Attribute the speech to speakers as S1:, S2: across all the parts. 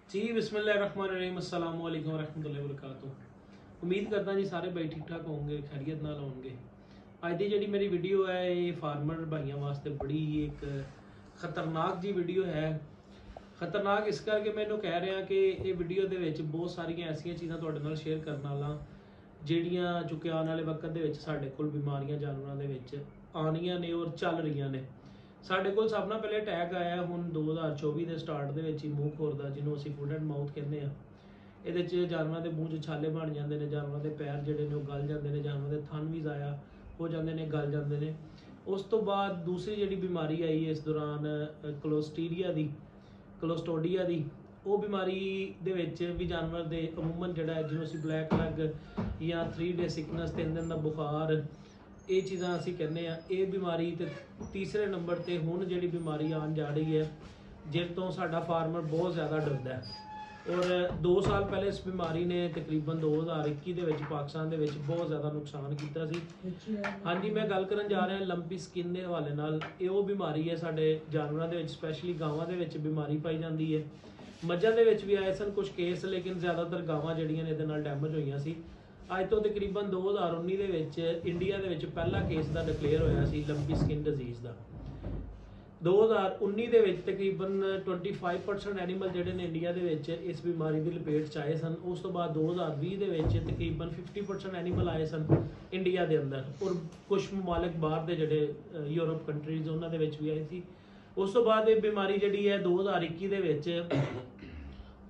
S1: जी बिस्मिल्लाहिर्रहमानिर्रहीम अस्सलाम वालेकुम रहमतुल्लाहि व बरकातुहू। उम्मीद करदा जी सारे भाई ठीक ठाक होंगे, खैरियत नाल होंगे। अज की जी मेरी वीडियो है ये फार्मर भाइयों वास्ते बड़ी एक खतरनाक जी वीडियो है। खतरनाक इस करके मैं कह रहा कि ये वीडियो के बहुत सारिया ऐसिया चीज़ां तुहाडे नाल शेयर करने वाला ਜਿਹੜੀਆਂ चूँकि आने वाले वक्त ਦੇ ਵਿੱਚ ਸਾਡੇ ਕੋਲ ਬਿਮਾਰੀਆਂ ਜਾਨਵਰਾਂ ਦੇ ਵਿੱਚ ਆਉਣੀਆਂ ਨੇ ਔਰ ਚੱਲ ਰਹੀਆਂ ਨੇ। ਸਾਡੇ ਕੋਲ ਸਭ ਨਾਲ ਪਹਿਲੇ ਅਟੈਕ ਆਇਆ ਹੁਣ 2024 ਦੇ ਸਟਾਰਟ ਦੇ ਵਿੱਚ ਹੀ ਮੂੰਹ ਖੋਰ ਦਾ, ਜਿਹਨੂੰ ਅਸੀਂ ਫੁੱਟ ਐਂਡ ਮਾਊਥ ਕਹਿੰਦੇ ਆ। ਇਹਦੇ 'ਚ ਜਾਨਵਰਾਂ ਦੇ ਮੂੰਹ 'ਚ ਛਾਲੇ ਬਣ ਜਾਂਦੇ ਨੇ, ਜਾਨਵਰਾਂ ਦੇ ਪੈਰ ਜਿਹੜੇ ਨੇ ਉਹ ਗਲ ਜਾਂਦੇ ਨੇ, ਜਾਨਵਰਾਂ ਦੇ ਥਣ ਵੀ ਜ਼ਾਇਆ ਹੋ ਜਾਂਦੇ ਨੇ, ਗਲ ਜਾਂਦੇ ਨੇ। ਉਸ ਤੋਂ ਬਾਅਦ ਦੂਸਰੀ ਜਿਹੜੀ ਬਿਮਾਰੀ ਆਈ ਇਸ ਦੌਰਾਨ ਕਲੋਸਟੋਡੀਆ ਦੀ ਉਹ ਬਿਮਾਰੀ ਦੇ ਵਿੱਚ ਵੀ ਜਾਨਵਰ ਦੇ ਅਮੂਮਨ ਜਿਹੜਾ ਜਿਹਨੂੰ ਅਸੀਂ ਬਲੈਕ ਲੈਗ ਜਾਂ 3 ਡੇ ਸਿਕਨੈਸ 3 ਦਿਨ ਦਾ ਬੁਖਾਰ ਇਹ ਚੀਜ਼ਾਂ ਅਸੀਂ ਕਹਿੰਦੇ ਆ। ਇਹ ਬਿਮਾਰੀ ਤੇ ਤੀਸਰੇ ਨੰਬਰ ਤੇ ਹੁਣ ਜਿਹੜੀ ਬਿਮਾਰੀ ਆਉਣ ਜਾ ਰਹੀ ਹੈ ਜਿਸ ਤੋਂ ਸਾਡਾ ਫਾਰਮਰ ਬਹੁਤ ਜ਼ਿਆਦਾ ਡਰਦਾ ਹੈ। ਔਰ 2 ਸਾਲ ਪਹਿਲੇ ਇਸ ਬਿਮਾਰੀ ਨੇ ਤਕਰੀਬਨ 2021 ਦੇ ਵਿੱਚ ਪਾਕਿਸਤਾਨ ਦੇ ਵਿੱਚ ਬਹੁਤ ਜ਼ਿਆਦਾ ਨੁਕਸਾਨ ਕੀਤਾ ਸੀ। ਹਾਂਜੀ, ਮੈਂ ਗੱਲ ਕਰਨ ਜਾ ਰਿਹਾ ਲੰਪੀ ਸਕਿਨ ਦੇ ਹਵਾਲੇ ਨਾਲ। ਇਹ ਉਹ ਬਿਮਾਰੀ ਹੈ ਸਾਡੇ ਜਾਨਵਰਾਂ ਦੇ ਵਿੱਚ, ਸਪੈਸ਼ਲੀ ਗਾਵਾਂ ਦੇ ਵਿੱਚ ਬਿਮਾਰੀ ਪਾਈ ਜਾਂਦੀ ਹੈ। ਮੱਝਾਂ ਦੇ ਵਿੱਚ ਵੀ ਆਏ ਸਨ ਕੁਝ ਕੇਸ, ਲੇਕਿਨ ਜ਼ਿਆਦਾਤਰ ਗਾਵਾਂ ਜਿਹੜੀਆਂ ਨੇ ਇਹਦੇ ਨਾਲ ਡੈਮੇਜ ਹੋਈਆਂ ਸੀ। ਅੱਜ ਤੋਂ ਤਕਰੀਬਨ 2019 ਦੇ ਵਿੱਚ ਇੰਡੀਆ ਦੇ ਵਿੱਚ ਪਹਿਲਾ ਕੇਸ ਦਾ ਡਿਕਲੇਅਰ ਹੋਇਆ ਸੀ ਲੰਪੀ ਸਕਿਨ ਡਿਜ਼ੀਜ਼ ਦਾ। 2019 ਦੇ ਵਿੱਚ ਤਕਰੀਬਨ 25% ਐਨੀਮਲ ਜਿਹੜੇ ਨੇ ਇੰਡੀਆ ਦੇ ਵਿੱਚ ਇਸ ਬਿਮਾਰੀ ਦੀ ਲਪੇਟ 'ਚ ਆਏ ਸਨ। ਉਸ ਤੋਂ ਬਾਅਦ 2020 ਦੇ ਵਿੱਚ ਤਕਰੀਬਨ 50% ਐਨੀਮਲ ਆਏ ਸਨ ਇੰਡੀਆ ਦੇ ਅੰਦਰ, ਔਰ ਕੁਝ ਮਮਾਲਿਕ ਬਾਹਰ ਦੇ ਜਿਹੜੇ ਯੂਰਪ ਕੰਟਰੀਜ਼ ਉਹਨਾਂ ਦੇ ਵਿੱਚ ਵੀ ਆਏ ਸੀ। ਉਸ ਤੋਂ ਬਾਅਦ ਇਹ ਬਿਮਾਰੀ ਜਿਹੜੀ ਹੈ 2021 ਦੇ ਵਿੱਚ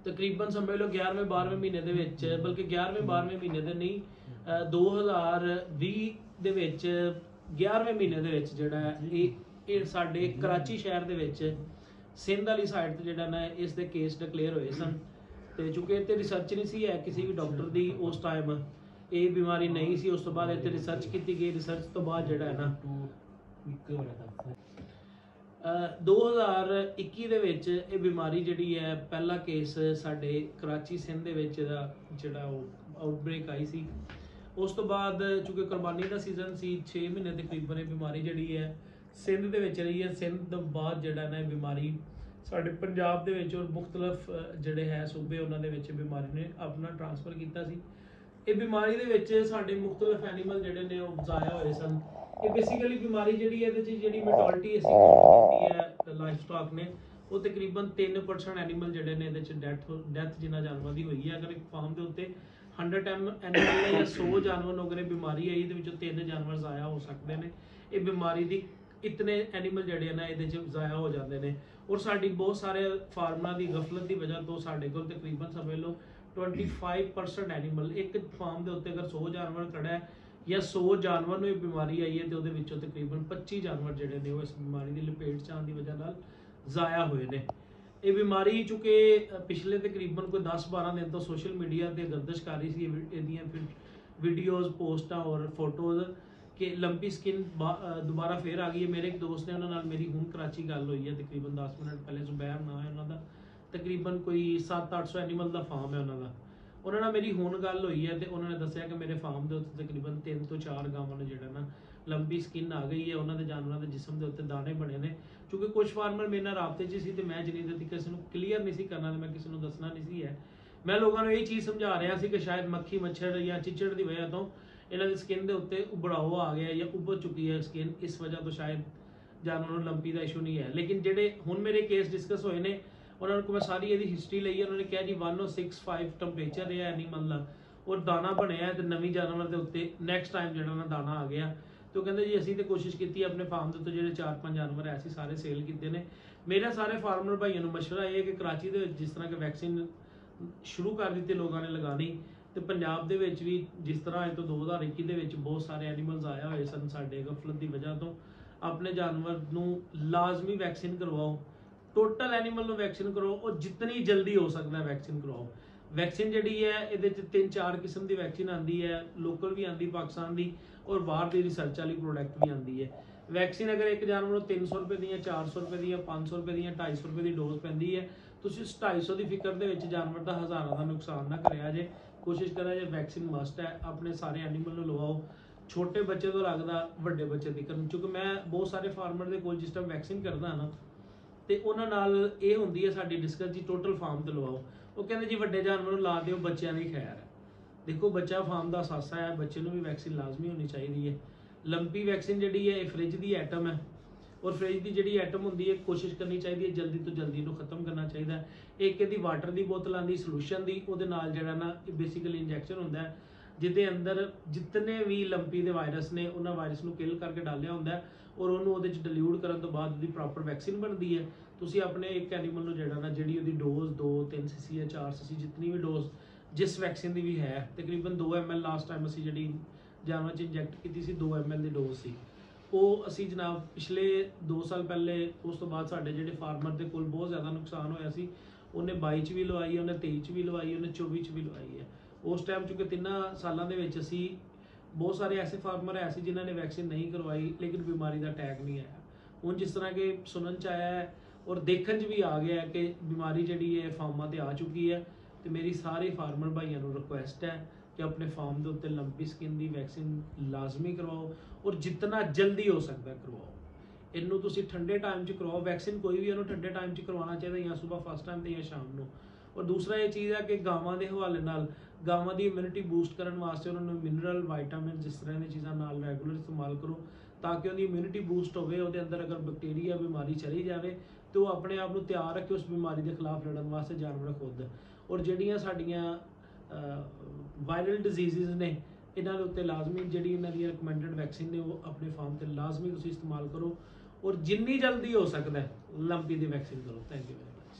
S1: ਤਕਰੀਬਨ ਸਮਝ ਲਓ 11ਵੇਂ 12ਵੇਂ ਮਹੀਨੇ ਦੇ ਵਿੱਚ, ਬਲਕਿ 11ਵੇਂ 12ਵੇਂ ਮਹੀਨੇ ਦੇ ਨਹੀਂ 2020 ਦੇ ਵਿੱਚ 11ਵੇਂ ਮਹੀਨੇ ਦੇ ਵਿੱਚ ਜਿਹੜਾ ਇਹ ਸਾਡੇ ਕਰਾਚੀ ਸ਼ਹਿਰ ਦੇ ਵਿੱਚ ਸਿੰਧ ਵਾਲੀ ਸਾਈਡ ਤੇ ਜਿਹੜਾ ਨਾ ਇਸ ਦੇ ਕੇਸ ਡਿਕਲੇਅਰ ਹੋਏ ਸਨ। ਤੇ ਚੂੰਕਿ ਇੱਥੇ ਰਿਸਰਚ ਨਹੀਂ ਸੀ ਹੈ ਕਿਸੇ ਵੀ ਡਾਕਟਰ ਦੀ ਉਸ ਟਾਈਮ, ਇਹ ਬਿਮਾਰੀ ਨਹੀਂ ਸੀ। ਉਸ ਤੋਂ ਬਾਅਦ ਇੱਥੇ ਰਿਸਰਚ ਕੀਤੀ ਗਈ, ਰਿਸਰਚ ਤੋਂ ਬਾਅਦ ਜਿਹੜਾ ਹੈ ਨਾ 2021 ਦੇ ਵਿੱਚ ਇਹ ਬਿਮਾਰੀ ਜਿਹੜੀ ਹੈ ਪਹਿਲਾ ਕੇਸ ਸਾਡੇ ਕਰਾਚੀ ਸਿੰਧ ਦੇ ਵਿੱਚ ਦਾ ਜਿਹੜਾ ਉਹ ਆਊਟਬ੍ਰੇਕ ਆਈ ਸੀ। ਉਸ ਤੋਂ ਬਾਅਦ ਚੂੰਕਿ ਕੁਰਬਾਨੀ ਦਾ ਸੀਜ਼ਨ ਸੀ 6 ਮਹੀਨੇ ਤਕਰੀਬਨ ਇਹ ਬਿਮਾਰੀ ਜਿਹੜੀ ਹੈ ਸਿੰਧ ਦੇ ਵਿੱਚ ਰਹੀ ਹੈ। ਸਿੰਧ ਤੋਂ ਬਾਅਦ ਜਿਹੜਾ ਨਾ ਇਹ ਬਿਮਾਰੀ ਸਾਡੇ ਪੰਜਾਬ ਦੇ ਵਿੱਚ ਔਰ ਮੁਖਤਲਫ ਜਿਹੜੇ ਹੈ ਸੂਬੇ ਉਹਨਾਂ ਦੇ ਵਿੱਚ ਬਿਮਾਰੀ ਨੇ ਆਪਣਾ ਟ੍ਰਾਂਸਫਰ ਕੀਤਾ ਸੀ। ਇਹ ਬਿਮਾਰੀ ਦੇ ਵਿੱਚ ਸਾਡੇ ਮੁਖਤਲਫ ਐਨੀਮਲ ਜਿਹੜੇ ਨੇ ਉਹ ਜ਼ਾਇਆ ਹੋਏ ਸਨ। ਇਹ ਬੇਸਿਕਲੀ ਬਿਮਾਰੀ ਜਿਹੜੀ ਹੈ ਇਹਦੇ 'ਚ ਜਿਹੜੀ ਮੈਟੋਰਟੀ ਅਸੀਂ ਕੀਤੀ ਹੈ ਲਾਈਫ ਸਟਾਕ ਨੇ ਉਹ ਤਕਰੀਬਨ 3% ਐਨੀਮਲ ਜਿਹੜੇ ਨੇ ਇਹਦੇ 'ਚ ਡੈਥ ਜਿਨ੍ਹਾਂ ਜਾਨਵਰਾਂ ਦੀ ਹੋਈ ਹੈ। ਅਗਰ ਇੱਕ ਫਾਰਮ ਦੇ ਉੱਤੇ 100 ਐਨੀਮਲ ਨੇ ਜਾਂ 100 ਜਾਨਵਰ ਨੂੰ ਅਗਰ ਇਹ ਬਿਮਾਰੀ ਆਈ, ਇਹਦੇ ਵਿੱਚੋਂ 3 ਜਾਨਵਰ ਜ਼ਾਇਆ ਹੋ ਸਕਦੇ ਨੇ। ਇਹ ਬਿਮਾਰੀ ਦੀ ਇਤਨੇ ਐਨੀਮਲ ਜਿਹੜੇ ਨਾ ਇਹਦੇ 'ਚ ਜ਼ਾਇਆ ਹੋ ਜਾਂਦੇ ਨੇ। ਔਰ ਸਾਡੀ ਬਹੁਤ ਸਾਰੇ ਫਾਰਮਰਾਂ ਦੀ ਗਫਲਤ ਦੀ ਵਜ੍ਹਾ ਤੋਂ ਸਾਡੇ ਕੋਲ ਤਕਰੀਬਨ ਸਮਝ ਲਓ 25% ਐਨੀਮਲ ਇੱਕ ਫਾਰਮ ਦੇ ਉੱਤੇ ਅਗਰ 100 ਜਾਨਵਰ ਖੜਾ ਹੈ ਜਾਂ 100 ਜਾਨਵਰ ਨੂੰ ਇਹ ਬਿਮਾਰੀ ਆਈ ਹੈ ਤੇ ਉਹਦੇ ਵਿੱਚੋਂ ਤਕਰੀਬਨ 25 ਜਾਨਵਰ ਜਿਹੜੇ ਨੇ ਉਹ ਇਸ ਬਿਮਾਰੀ ਦੀ ਲਪੇਟ 'ਚ ਆਉਣ ਦੀ ਵਜ੍ਹਾ ਨਾਲ ਜ਼ਾਇਆ ਹੋਏ ਨੇ। ਇਹ ਬਿਮਾਰੀ ਚੁੱਕੇ ਪਿਛਲੇ ਤਕਰੀਬਨ ਕੋਈ 10-12 ਦਿਨ ਤੋਂ ਸੋਸ਼ਲ ਮੀਡੀਆ ਤੇ ਗਰਦਿਸ਼ ਕਰ ਰਹੀ ਸੀ ਇਹਦੀਆਂ ਵੀਡੀਓਜ਼, ਪੋਸਟਾਂ ਔਰ ਫੋਟੋਜ਼ ਕਿ ਲੰਪੀ ਸਕਿਨ ਦੁਬਾਰਾ ਫੇਰ ਆ ਗਈ ਹੈ। ਮੇਰੇ ਇੱਕ ਦੋਸਤ ਨੇ ਉਹਨਾਂ ਨਾਲ ਮੇਰੀ ਹੁਣ ਕਰਾਚੀ ਗੱਲ ਹੋਈ ਹੈ ਤਕਰੀਬਨ 10 ਮਿੰਟ ਪਹਿਲੇ। ਜ਼ੁਬੈਰ ਨਾਂ ਹੈ ਉਹਨਾਂ ਦਾ, ਤਕਰੀਬਨ ਕੋਈ 700-800 ਐਨੀਮਲ ਦਾ ਫਾਰਮ ਹੈ ਉਹਨਾਂ ਦਾ। ਉਹਨਾਂ ਨਾਲ ਮੇਰੀ ਹੁਣ ਗੱਲ ਹੋਈ ਹੈ ਤੇ ਉਹਨਾਂ ਨੇ ਦੱਸਿਆ ਕਿ ਮੇਰੇ ਫਾਰਮ ਦੇ ਉੱਤੇ ਤਕਰੀਬਨ 3 ਤੋਂ 4 ਗਾਵਾਂ ਨੂੰ ਜਿਹੜਾ ਨਾ ਲੰਬੀ ਸਕਿਨ ਆ ਗਈ ਹੈ। ਉਹਨਾਂ ਦੇ ਜਾਨਵਰਾਂ ਦੇ ਜਿਸਮ ਦੇ ਉੱਤੇ ਦਾਣੇ ਬਣੇ ਨੇ। ਕਿਉਂਕਿ ਕੁਝ ਫਾਰਮਰ ਮੇਰੇ ਨਾਲ ਰਾਬਤੇ 'ਚ ਸੀ ਤੇ ਮੈਂ ਜਿੰਨੀ ਦੇਰ ਤੱਕ ਕਿਸੇ ਨੂੰ ਕਲੀਅਰ ਨਹੀਂ ਸੀ ਕਰਨਾ ਤੇ ਮੈਂ ਕਿਸੇ ਨੂੰ ਦੱਸਣਾ ਨਹੀਂ ਸੀ ਹੈ। ਮੈਂ ਲੋਕਾਂ ਨੂੰ ਇਹ ਚੀਜ਼ ਸਮਝਾ ਰਿਹਾ ਸੀ ਕਿ ਸ਼ਾਇਦ ਮੱਖੀ ਮੱਛਰ ਜਾਂ ਚਿੱਚੜ ਦੀ ਵਜ੍ਹਾ ਤੋਂ ਇਹਨਾਂ ਦੀ ਸਕਿਨ ਦੇ ਉੱਤੇ ਉਭੜਾਓ ਆ ਗਿਆ ਜਾਂ ਉੱਭਰ ਚੁੱਕੀ ਹੈ ਸਕਿਨ, ਇਸ ਵਜ੍ਹਾ ਤੋਂ ਸ਼ਾਇਦ ਜਾਨਵਰ ਨੂੰ ਲੰਪੀ ਦਾ ਇਸ਼ੂ ਨਹੀਂ ਹੈ। ਲੇਕਿਨ ਜਿਹੜੇ ਹੁਣ ਮੇਰੇ ਕੇਸ ਡਿਸਕਸ ਹੋਏ ਨੇ ਉਹਨਾਂ ਨੂੰ ਮੈਂ ਸਾਰੀ ਇਹਦੀ ਹਿਸਟਰੀ ਲਈ। ਉਹਨਾਂ ਨੇ ਕਿਹਾ ਜੀ 1065 ਟੈਂਪਰੇਚਰ ਰਿਹਾ ਐਨੀਮਲ ਦਾ ਔਰ ਦਾਣਾ ਬਣਿਆ ਤੇ ਨਵੀਂ ਜਾਨਵਰ ਦੇ ਉੱਤੇ ਨੈਕਸਟ ਟਾਈਮ ਜਿਹੜਾ ਨਾ ਦਾਣਾ ਆ ਗਿਆ। ਤੇ ਉਹ ਕਹਿੰਦੇ ਜੀ ਅਸੀਂ ਤੇ ਕੋਸ਼ਿਸ਼ ਕੀਤੀ ਆਪਣੇ ਫਾਰਮ ਦੇ ਉੱਤੇ ਜਿਹੜੇ 4-5 ਜਾਨਵਰ ਐਸੇ ਸਾਰੇ ਸੇਲ ਕੀਤੇ ਨੇ। ਮੇਰੇ ਸਾਰੇ ਫਾਰਮਰ ਭਾਈਆਂ ਨੂੰ ਮਸ਼ਵਰਾ ਇਹ ਹੈ ਕਿ ਕਰਾਚੀ ਦੇ ਵਿੱਚ ਜਿਸ ਤਰ੍ਹਾਂ ਕਿ ਵੈਕਸੀਨ ਸ਼ੁਰੂ ਕਰ ਦਿੱਤੀ ਲੋਕਾਂ ਨੇ ਲਗਾਉਣੀ, ਤੇ ਪੰਜਾਬ ਦੇ ਵਿੱਚ ਵੀ ਜਿਸ ਤਰ੍ਹਾਂ ਅੱਜ ਤੋਂ 2021 ਦੇ ਵਿੱਚ ਬਹੁਤ ਸਾਰੇ ਐਨੀਮਲਸ ਆਇਆ ਹੋਏ ਸਨ ਸਾਡੇ ਗਫਲਤ ਦੀ ਵਜ੍ਹਾ ਤੋਂ, ਆਪਣੇ ਜਾਨਵਰ ਨੂੰ ਲਾਜ਼ਮੀ ਵੈਕਸੀਨ ਕਰਵਾਓ। ਟੋਟਲ ਐਨੀਮਲ ਨੂੰ ਵੈਕਸੀਨ ਕਰਵਾਓ ਔਰ ਜਿਤਨੀ ਜਲਦੀ ਹੋ ਸਕਦਾ ਵੈਕਸੀਨ ਕਰਵਾਓ। ਵੈਕਸੀਨ ਜਿਹੜੀ ਹੈ ਇਹਦੇ 'ਚ 3-4 ਕਿਸਮ ਦੀ ਵੈਕਸੀਨ ਆਉਂਦੀ ਹੈ, ਲੋਕਲ ਵੀ ਆਉਂਦੀ ਪਾਕਿਸਤਾਨ ਦੀ ਔਰ ਬਾਹਰ ਦੀ ਰਿਸਰਚ ਵਾਲੀ ਪ੍ਰੋਡਕਟ ਵੀ ਆਉਂਦੀ ਹੈ। ਵੈਕਸੀਨ ਅਗਰ ਇੱਕ ਜਾਨਵਰ ਨੂੰ 300 ਰੁਪਏ ਦੀਆਂ, 400 ਰੁਪਏ ਦੀਆਂ, 500 ਰੁਪਏ ਦੀਆਂ, 250 ਰੁਪਏ ਦੀ ਡੋਜ਼ ਪੈਂਦੀ ਹੈ। ਤੁਸੀਂ 250 ਦੀ ਫਿਕਰ ਦੇ ਵਿੱਚ ਜਾਨਵਰ ਦਾ ਹਜ਼ਾਰਾਂ ਦਾ ਨੁਕਸਾਨ ਨਾ ਕਰਿਆ ਜੇ। ਕੋਸ਼ਿਸ਼ ਕਰਿਆ ਜੇ ਵੈਕਸੀਨ ਮਸਟ ਹੈ, ਆਪਣੇ ਸਾਰੇ ਐਨੀਮਲ ਨੂੰ ਲਵਾਓ। ਛੋਟੇ ਬੱਚੇ ਤੋਂ ਲੱਗਦਾ ਵੱਡੇ ਬੱਚੇ ਤੱਕ, ਕਿਉਂਕਿ ਮੈਂ ਬਹੁਤ ਸਾਰੇ ਫਾਰਮਰ ਦੇ ਕੋਲ ਜਿਸ ਟਾਈਮ ਵੈਕਸੀਨ ਕਰਦਾ ਨਾ ਤੇ ਉਹਨਾਂ ਨਾਲ ਇਹ ਹੁੰਦੀ ਹੈ ਸਾਡੀ ਡਿਸਕਸ ਜੀ ਟੋਟਲ ਫਾਰਮ ਤੇ ਲਵਾਓ। ਉਹ ਕਹਿੰਦੇ ਜੀ ਵੱਡੇ ਜਾਨਵਰ ਨੂੰ ਲਾ ਦਿਓ, ਬੱਚਿਆਂ ਦੀ ਖੈਰ ਹੈ। ਦੇਖੋ ਬੱਚਾ ਫਾਰਮ ਦਾ ਸਾਸਾ ਹੈ, ਬੱਚੇ ਨੂੰ ਵੀ ਵੈਕਸੀਨ ਲਾਜ਼ਮੀ ਹੋਣੀ ਚਾਹੀਦੀ ਹੈ। ਲੰਪੀ ਵੈਕਸੀਨ ਜਿਹੜੀ ਹੈ ਇਹ ਫ੍ਰਿਜ ਦੀ ਐਟਮ ਹੈ, ਔਰ ਫ੍ਰਿਜ ਦੀ ਜਿਹੜੀ ਐਟਮ ਹੁੰਦੀ ਹੈ ਕੋਸ਼ਿਸ਼ ਕਰਨੀ ਚਾਹੀਦੀ ਹੈ ਜਲਦੀ ਤੋਂ ਜਲਦੀ ਇਹਨੂੰ ਖਤਮ ਕਰਨਾ ਚਾਹੀਦਾ। ਇੱਕ ਇਹਦੀ ਵਾਟਰ ਦੀ ਬੋਤਲ ਆਉਂਦੀ ਸੋਲੂਸ਼ਨ ਦੀ, ਉਹਦੇ ਨਾਲ ਜਿਹੜਾ ਨਾ ਬੇਸਿਕਲੀ ਇੰਜੈਕਸ਼ਨ ਹੁੰਦਾ ਹੈ ਜਿਹਦੇ ਅੰਦਰ ਜਿਤਨੇ ਵੀ ਲੰਪੀ ਦੇ ਵਾਇਰਸ ਨੇ ਉਹਨਾਂ ਵਾਇਰਸ ਨੂੰ ਕਿਲ ਕਰਕੇ ਡਾਲਿਆ ਹੁੰਦਾ ਹੈ, ਔਰ ਉਹਨੂੰ ਉਹਦੇ ਚ ਡਿਲੂਟ ਕਰਨ ਤੋਂ ਬਾਅਦ ਉਹਦੀ ਪ੍ਰੋਪਰ ਵੈਕਸੀਨ ਬਣਦੀ ਹੈ। ਤੁਸੀਂ ਆਪਣੇ ਇੱਕ ਐਨੀਮਲ ਨੂੰ ਜਿਹੜਾ ਨਾ ਜਿਹੜੀ ਉਹਦੀ ਡੋਜ਼ 2-3 cc ਜਾਂ 4 cc ਜਿੰਨੀ ਵੀ ਡੋਜ਼ ਜਿਸ ਵੈਕਸੀਨ ਦੀ ਵੀ ਹੈ, ਤਕਰੀਬਨ 2 ml ਲਾਸਟ ਟਾਈਮ ਅਸੀਂ ਜਿਹੜੀ ਜਾਨਵਰ 'ਚ ਇੰਜੈਕਟ ਕੀਤੀ ਸੀ 2 ml ਦੀ ਡੋਜ਼ ਸੀ। ਉਹ ਅਸੀਂ ਜਨਾਬ ਪਿਛਲੇ 2 ਸਾਲ ਪਹਿਲੇ, ਉਸ ਤੋਂ ਬਾਅਦ ਸਾਡੇ ਜਿਹੜੇ ਫਾਰਮਰ ਦੇ ਕੋਲ ਬਹੁਤ ਜ਼ਿਆਦਾ ਨੁਕਸਾਨ ਹੋਇਆ ਸੀ, ਉਹਨੇ 22 ਚ ਵੀ ਲਵਾਈ, ਉਹਨੇ 23 ਚ ਵੀ ਲਵਾਈ, ਉਹਨੇ 24 ਚ ਵੀ ਲਵਾਈ ਹੈ। ਉਸ ਟਾਈਮ ਚੁੱਕੇ 3 ਸਾਲਾਂ ਦੇ ਵਿੱਚ ਅਸੀਂ ਬਹੁਤ ਸਾਰੇ ਐਸੇ ਫਾਰਮਰ ਐਸੇ ਜਿਨ੍ਹਾਂ ਨੇ ਵੈਕਸੀਨ ਨਹੀਂ ਕਰਵਾਈ ਲੇਕਿਨ ਬਿਮਾਰੀ ਦਾ ਅਟੈਕ ਨਹੀਂ ਆਇਆ। ਹੁਣ ਜਿਸ ਤਰ੍ਹਾਂ ਕਿ ਸੁਣਨ ਚ ਆਇਆ ਹੈ ਔਰ ਦੇਖਣ 'ਚ ਵੀ ਆ ਗਿਆ ਹੈ ਕਿ ਬਿਮਾਰੀ ਜਿਹੜੀ ਹੈ ਫਾਰਮਾਂ ਤੇ ਆ ਚੁੱਕੀ ਹੈ, ਤੇ ਮੇਰੀ ਸਾਰੇ ਫਾਰਮਰ ਭਾਈਆਂ ਨੂੰ ਰਿਕੁਐਸਟ ਹੈ ਕਿ ਆਪਣੇ ਫਾਰਮ ਦੇ ਉੱਤੇ ਲੰਪੀ ਸਕਿਨ ਦੀ ਵੈਕਸੀਨ ਲਾਜ਼ਮੀ ਕਰਵਾਓ, ਔਰ ਜਿੰਨਾ ਜਲਦੀ ਹੋ ਸਕਦਾ ਕਰਵਾਓ। ਇਹਨੂੰ ਤੁਸੀਂ ਠੰਡੇ ਟਾਈਮ 'ਚ ਕਰਵਾਓ, ਵੈਕਸੀਨ ਕੋਈ ਵੀ ਇਹਨੂੰ ਠੰਡੇ ਟਾਈਮ 'ਚ ਕਰਵਾਉਣਾ ਚਾਹੀਦਾ, ਜਾਂ ਸਵੇਰ ਫਸਟ ਟਾਈਮ ਤੇ ਜਾਂ ਸ਼ਾਮ ਨੂੰ। ਔਰ ਦੂਸਰਾ ਇਹ ਚੀਜ਼ ਹੈ ਕਿ ਗਾਵਾਂ ਦੇ ਹਵਾਲੇ ਨਾਲ ਗਾਵਾਂ ਦੀ ਇਮਿਊਨਿਟੀ ਬੂਸਟ ਕਰਨ ਵਾਸਤੇ ਉਹਨਾਂ ਨੂੰ ਮਿਨਰਲ ਵਾਈਟਾਮਿਨ ਜਿਸ ਤਰ੍ਹਾਂ ਦੀਆਂ ਚੀਜ਼ਾਂ ਨਾਲ ਰੈਗੂਲਰ ਇਸਤੇਮਾਲ ਕਰੋ, ਤਾਂ ਕਿ ਉਹਦੀ ਇਮਿਊਨਿਟੀ ਬੂਸਟ ਹੋਵੇ, ਉਹਦੇ ਅੰਦਰ ਅਗਰ ਬੈਕਟੀਰੀਆ ਬਿਮਾਰੀ ਚਲੀ ਜਾਵੇ ਤੇ ਉਹ ਆਪਣੇ ਆਪ ਨੂੰ ਤਿਆਰ ਰੱਖੇ ਉਸ ਬਿਮਾਰੀ ਦੇ ਖਿਲਾਫ ਲੜਨ ਵਾਸਤੇ ਜਾਨਵਰ ਖੁਦ। ਔਰ ਜਿਹੜੀਆਂ ਸਾਡੀਆਂ ਵਾਇਰਲ ਡਿਜ਼ੀਜ਼ਸ ਨੇ ਇਹਨਾਂ ਦੇ ਉੱਤੇ ਲਾਜ਼ਮੀ ਜਿਹੜੀ ਇਹਨਾਂ ਦੀ ਰਿਕਮੈਂਡਡ ਵੈਕਸੀਨ ਨੇ ਉਹ ਆਪਣੇ ਫਾਰਮ ਤੇ ਲਾਜ਼ਮੀ ਤੁਸੀਂ ਇਸਤੇਮਾਲ ਕਰੋ, ਔਰ ਜਿੰਨੀ ਜਲਦੀ ਹੋ ਸਕਦਾ ਹੈ ਲੰਪੀ ਦੀ ਵੈਕਸੀਨ ਕਰੋ। Thank you very much.